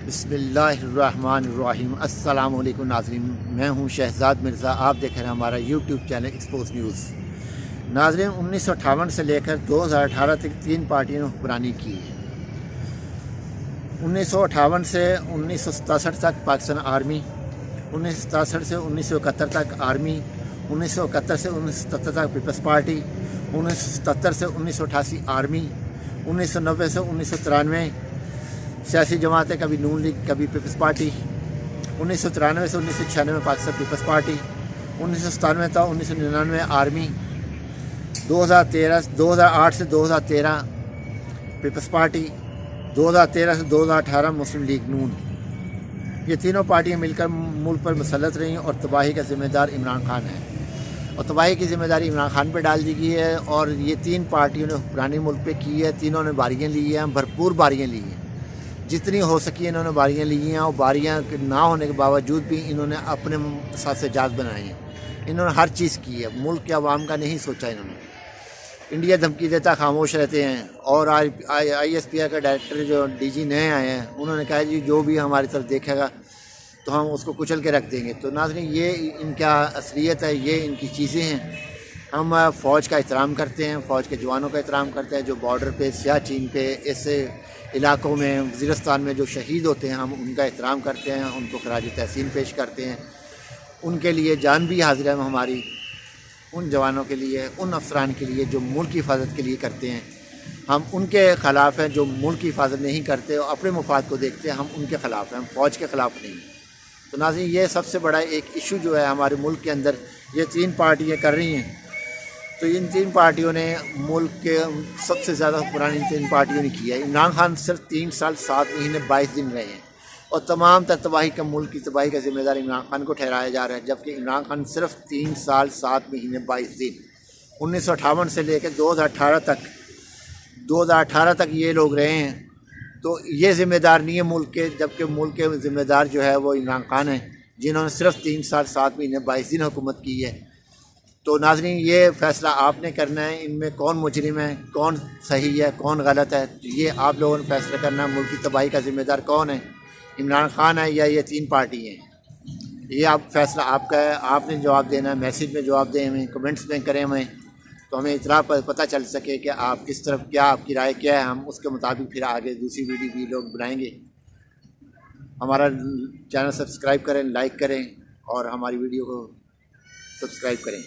بسم اللہ الرحمن الرحیم۔ السلام علیکم ناظرین، میں ہوں شہزاد مرزا، آپ دیکھ رہے ہیں ہمارا یوٹیوب چینل ایکسپوز نیوز۔ ناظرین، 1958 سے لے کر 2018 تک تین پارٹیوں نے حکمرانی کی ہے۔ 1958 سے 1967 تک پاکستان آرمی، 1967 سے 1971 تک آرمی، 1971 سے 1977 تک پیپلز پارٹی، 1977 سے 1988 آرمی، 1990 سے 1993 سیاسی جماعتیں، کبھی نون لیگ کبھی پیپلز پارٹی، 1993 سے 1996 پاکستان پیپلز پارٹی، 1997 تا 1999 آرمی، 2008 سے 2013 پیپلز پارٹی، 2013 سے 2018 مسلم لیگ نون۔ یہ تینوں پارٹیاں مل کر ملک پر مسلط رہیں اور تباہی کا ذمہ دار عمران خان ہے، اور تباہی کی ذمہ داری عمران خان پہ ڈال دی گئی ہے۔ اور یہ تین پارٹیوں نے حکمرانی ملک پہ کی ہے، تینوں نے باریاں لی ہیں، بھرپور باریاں لی ہیں، جتنی ہو سکی انہوں نے باریاں لی ہیں، اور باریاں نہ ہونے کے باوجود بھی انہوں نے اپنے ساتھ سے جاز بنائے ہیں۔ انہوں نے ہر چیز کی ہے، ملک کے عوام کا نہیں سوچا انہوں نے۔ انڈیا دھمکی دیتا خاموش رہتے ہیں، اور آئی ایس پی آئی کا ڈائریکٹر جو ڈی جی نئے آئے ہیں، انہوں نے کہا جی جو بھی ہماری طرف دیکھے گا تو ہم اس کو کچل کے رکھ دیں گے۔ تو ناظرین، یہ ان کا اصلیت ہے، یہ ان کی چیزیں ہیں۔ ہم فوج کا احترام کرتے ہیں، فوج کے جوانوں کا احترام کرتے ہیں جو بارڈر پہ، سیاچین پہ، ایسے علاقوں میں، وزیرستان میں جو شہید ہوتے ہیں، ہم ان کا احترام کرتے ہیں، ان کو خراج تحسین پیش کرتے ہیں۔ ان کے لیے جان بھی حاضر ہے ہماری، ان جوانوں کے لیے، ان افسران کے لیے جو ملک کی حفاظت کے لیے کرتے ہیں۔ ہم ان کے خلاف ہیں جو ملک کی حفاظت نہیں کرتے اور اپنے مفاد کو دیکھتے ہیں، ہم ان کے خلاف ہیں، ہم فوج کے خلاف نہیں ہیں۔ تو ناظرین، یہ سب سے بڑا ایک ایشو جو ہے ہمارے ملک کے اندر، یہ تین پارٹیاں کر رہی ہیں۔ تو ان تین پارٹیوں نے ملک کے سب سے زیادہ حکمرانی ان تین پارٹیوں نے کی ہے۔ عمران خان صرف 3 سال 7 مہینے 22 دن رہے ہیں، اور تمام تر تباہی کا، ملک کی تباہی کا ذمہ دار عمران خان کو ٹھہرایا جا رہا ہے، جبکہ عمران خان صرف 3 سال 7 مہینے 22 دن 1958 سے لے کے 2018 تک یہ لوگ رہے ہیں۔ تو یہ ذمہ دار نہیں ہے ملک کے، جبکہ ملک کے ذمہ دار جو ہے وہ عمران خان ہیں، جنہوں نے صرف 3 سال 7 مہینے 22 دن حکومت کی ہے۔ تو ناظرین، یہ فیصلہ آپ نے کرنا ہے، ان میں کون مجرم ہے، کون صحیح ہے، کون غلط ہے، یہ آپ لوگوں نے فیصلہ کرنا ہے۔ ملک کی تباہی کا ذمہ دار کون ہے، عمران خان ہے یا یہ تین پارٹی ہیں؟ یہ آپ فیصلہ آپ کا ہے، آپ نے جواب دینا ہے۔ میسیج میں جواب دیں ہمیں، کمنٹس میں کریں ہمیں، تو ہمیں اطلاع پتہ چل سکے کہ آپ کس طرف، کیا آپ کی رائے کیا ہے، ہم اس کے مطابق پھر آگے دوسری ویڈیو بھی لوگ بنائیں گے۔ ہمارا چینل سبسکرائب کریں، لائک کریں، اور ہماری ویڈیو کو سبسکرائب کریں۔